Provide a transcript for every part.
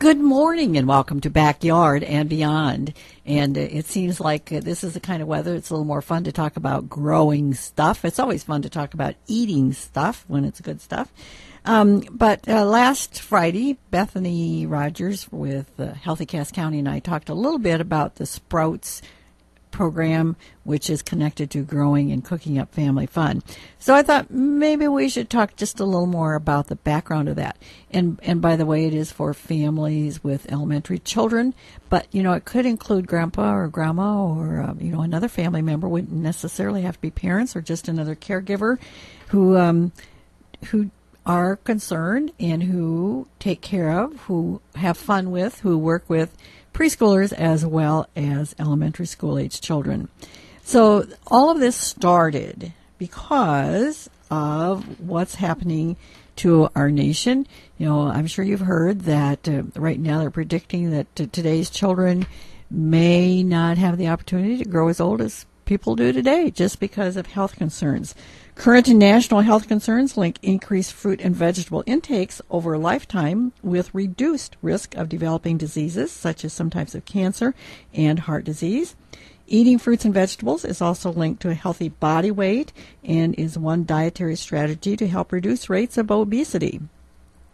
Good morning and welcome to Backyard and Beyond. And it seems like this is the kind of weather it's a little more fun to talk about growing stuff. It's always fun to talk about eating stuff when it's good stuff. But last Friday, Bethany Rogers with Healthy Cass County and I talked a little bit about the Sprouts program, which is connected to growing and cooking up family fun. So I thought maybe we should talk just a little more about the background of that. And by the way, it is for families with elementary children, but it could include grandpa or grandma or another family member. Wouldn't necessarily have to be parents or just another caregiver who are concerned and who take care of, who have fun with, who work with preschoolers as well as elementary school age children. So all of this started because of what's happening to our nation. I'm sure you've heard that right now they're predicting that today's children may not have the opportunity to grow as old as people do today just because of health concerns. Current and national health concerns link increased fruit and vegetable intakes over a lifetime with reduced risk of developing diseases such as some types of cancer and heart disease. Eating fruits and vegetables is also linked to a healthy body weight and is one dietary strategy to help reduce rates of obesity.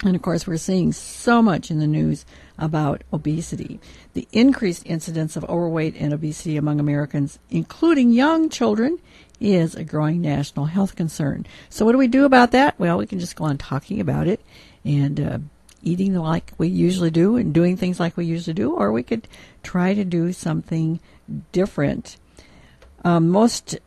And of course, we're seeing so much in the news about obesity. The increased incidence of overweight and obesity among Americans, including young children, is a growing national health concern. So what do we do about that? Well, we can just go on talking about it and eating like we usually do and doing things like we usually do, or we could try to do something different. Most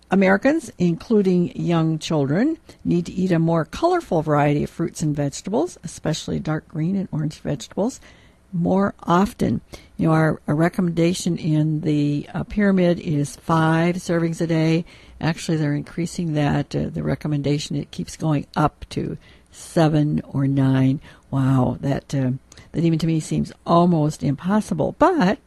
Americans, including young children, need to eat a more colorful variety of fruits and vegetables, especially dark green and orange vegetables, more often. Our recommendation in the pyramid is 5 servings a day. Actually, they're increasing that. The recommendation, it keeps going up to 7 or 9. Wow, that even to me seems almost impossible. But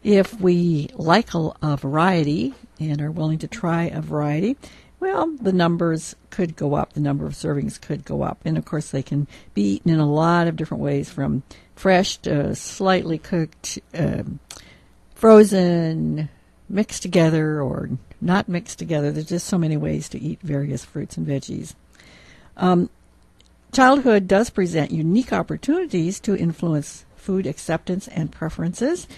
if we like a variety and are willing to try a variety, well, the numbers could go up. The number of servings could go up. And, of course, they can be eaten in a lot of different ways, from fresh to slightly cooked, frozen, mixed together, or not mixed together. There's just so many ways to eat various fruits and veggies. Childhood does present unique opportunities to influence food acceptance and preferences,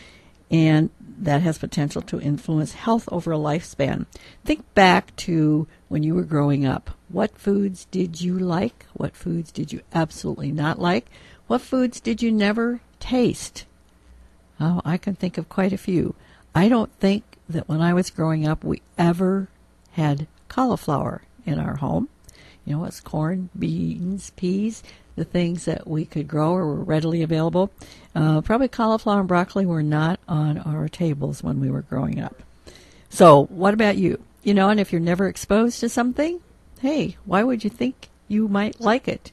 and that has potential to influence health over a lifespan. Think back to when you were growing up. What foods did you like? What foods did you absolutely not like? What foods did you never taste? Oh, I can think of quite a few. I don't think that when I was growing up we ever had cauliflower in our home. It's corn, beans, peas, the things that we could grow or were readily available. Probably cauliflower and broccoli were not on our tables when we were growing up. So what about you? And if you're never exposed to something, hey, why would you think you might like it?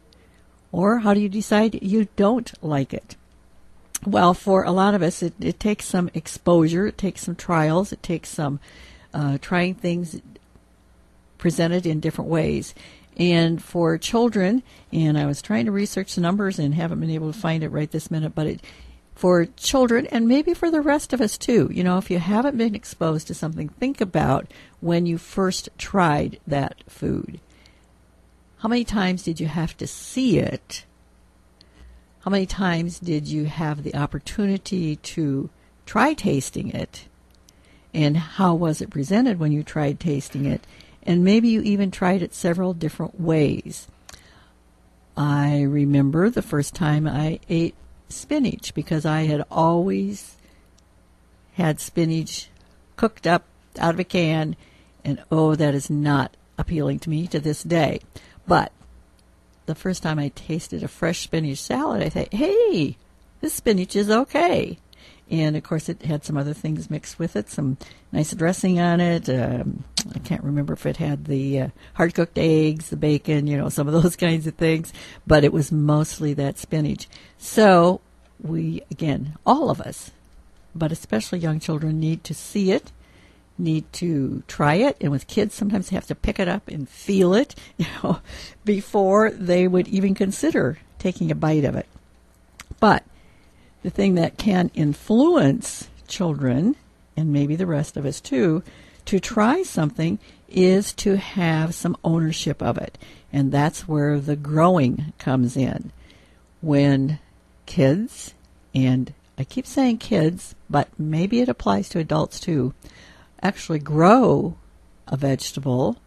Or how do you decide you don't like it? Well, for a lot of us, it takes some exposure, it takes some trials, it takes some trying things presented in different ways. And for children, and I was trying to research the numbers and haven't been able to find it right this minute, but for children, and maybe for the rest of us too, if you haven't been exposed to something, think about when you first tried that food. How many times did you have to see it? How many times did you have the opportunity to try tasting it? And how was it presented when you tried tasting it? And maybe you even tried it several different ways. I remember the first time I ate spinach because I had always had spinach cooked up out of a can, and that is not appealing to me to this day. But the first time I tasted a fresh spinach salad, I thought, hey, this spinach is okay. And, of course, it had some other things mixed with it, some nice dressing on it. I can't remember if it had the hard-cooked eggs, the bacon, some of those kinds of things. But it was mostly that spinach. So we, again, all of us, but especially young children, need to see it, need to try it. And with kids, sometimes they have to pick it up and feel it, before they would even consider taking a bite of it. But the thing that can influence children, and maybe the rest of us too, to try something is to have some ownership of it. And that's where the growing comes in. When kids, and I keep saying kids, but maybe it applies to adults too, actually grow a vegetable,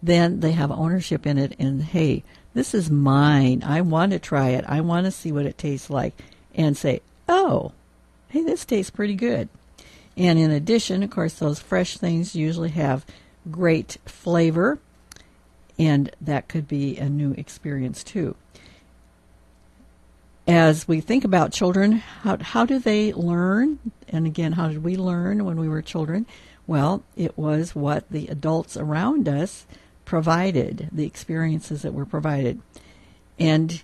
then they have ownership in it, and hey, this is mine. I want to try it. I want to see what it tastes like, and say, oh, hey, this tastes pretty good. And in addition, of course, those fresh things usually have great flavor, and that could be a new experience too. As we think about children, how do they learn? And again, how did we learn when we were children? Well, it was what the adults around us provided, the experiences that were provided. And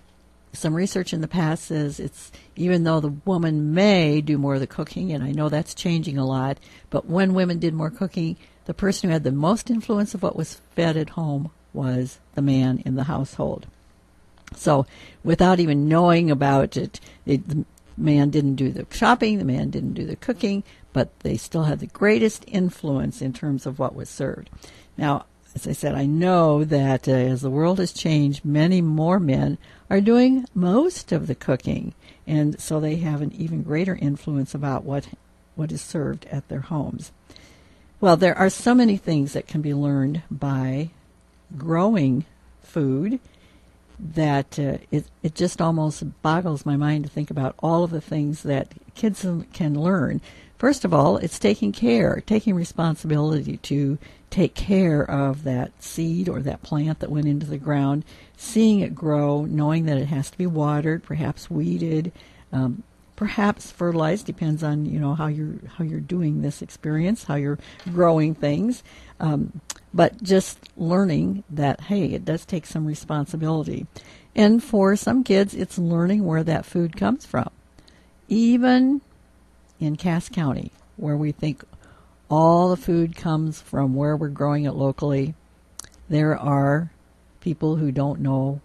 some research in the past says it's, even though the woman may do more of the cooking, and I know that's changing a lot, but when women did more cooking, the person who had the most influence of what was fed at home was the man in the household. So without even knowing about it, the man didn't do the shopping, the man didn't do the cooking, but they still had the greatest influence in terms of what was served. Now, as I said, I know that as the world has changed, many more men are doing most of the cooking, and so they have an even greater influence about what is served at their homes. Well, there are so many things that can be learned by growing food that it just almost boggles my mind to think about all of the things that kids can learn. First of all, it's taking responsibility to take care of that seed or that plant that went into the ground, seeing it grow, knowing that it has to be watered, perhaps weeded, perhaps fertilized, depends on how you're doing this experience, how you're growing things. But just learning that, hey, it does take some responsibility. And for some kids, it's learning where that food comes from. Even in Cass County, where we think all the food comes from where we're growing it locally, there are people who don't know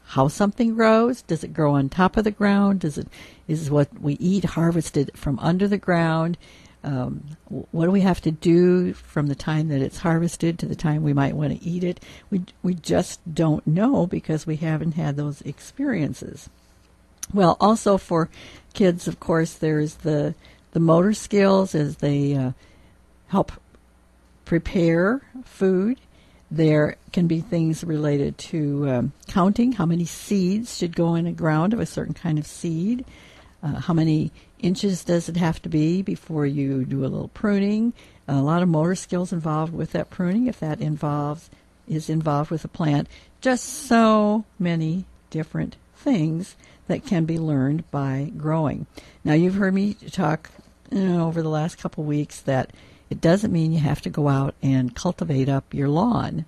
how something grows. Does it grow on top of the ground? Is what we eat harvested from under the ground? What do we have to do from the time that it's harvested to the time we might want to eat it? We just don't know because we haven't had those experiences. Well, also for kids, of course, there's the motor skills as they help prepare food. There can be things related to counting how many seeds should go in the ground of a certain kind of seed. How many inches does it have to be before you do a little pruning? A lot of motor skills involved with that pruning, if that is involved with a plant. Just so many different things that can be learned by growing. Now, you've heard me talk over the last couple weeks that it doesn't mean you have to go out and cultivate up your lawn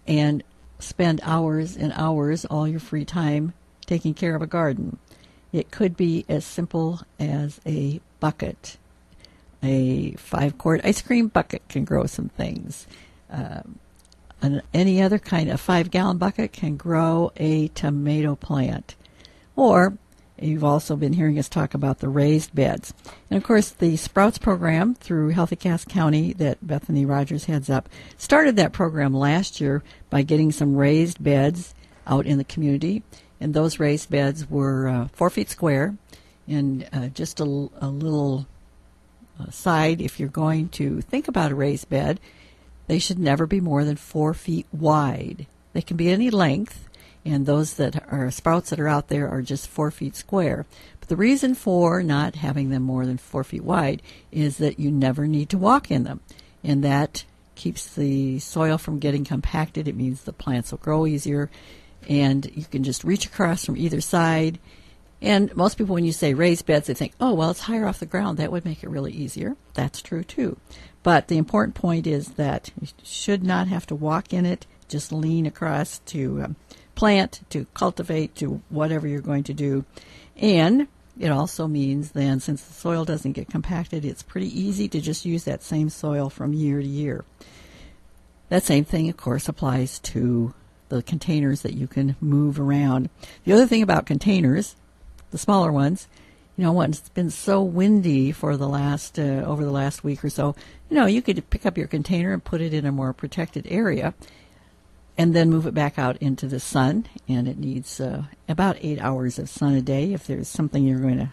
and spend hours and hours, all your free time, taking care of a garden. It could be as simple as a bucket. A 5-quart ice cream bucket can grow some things. Any other kind of 5-gallon bucket can grow a tomato plant. Or you've also been hearing us talk about the raised beds. And of course, the Sprouts program through Healthy Cass County that Bethany Rogers heads up started that program last year by getting some raised beds out in the community. And those raised beds were 4 feet square. And just a little side, if you're going to think about a raised bed, they should never be more than 4 feet wide. They can be any length, and those that are sprouts that are out there are just 4 feet square. But the reason for not having them more than 4 feet wide is that you never need to walk in them. And that keeps the soil from getting compacted. It means the plants will grow easier. And you can just reach across from either side. And most people, when you say raised beds, they think, oh, well, it's higher off the ground. That would make it really easier. That's true, too. But the important point is that you should not have to walk in it. Just lean across to plant, to cultivate, to whatever you're going to do. And it also means then, since the soil doesn't get compacted, it's pretty easy to just use that same soil from year to year. That same thing, of course, applies to the containers that you can move around. The other thing about containers, the smaller ones, when it's been so windy for the last over the last week or so, you could pick up your container and put it in a more protected area, and then move it back out into the sun. And it needs about 8 hours of sun a day if there's something you're going to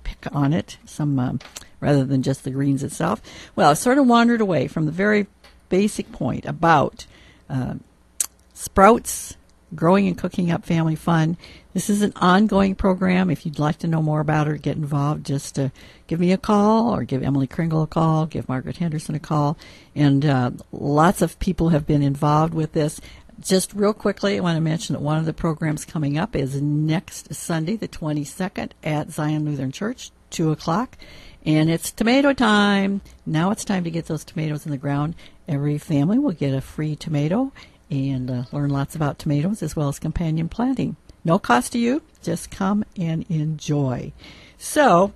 pick on it, some rather than just the greens itself. Well, I sort of wandered away from the very basic point about sprouts, growing and cooking up family fun. This is an ongoing program. If you'd like to know more about it or get involved, just give me a call or give Emily Kringle a call, give Margaret Henderson a call. And lots of people have been involved with this. Just real quickly, I want to mention that one of the programs coming up is next Sunday, the 22nd, at Zion Lutheran Church, 2 o'clock. And it's tomato time. Now it's time to get those tomatoes in the ground. Every family will get a free tomato and learn lots about tomatoes as well as companion planting. No cost to you. Just come and enjoy. So,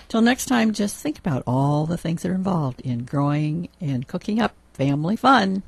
till next time, just think about all the things that are involved in growing and cooking up family fun.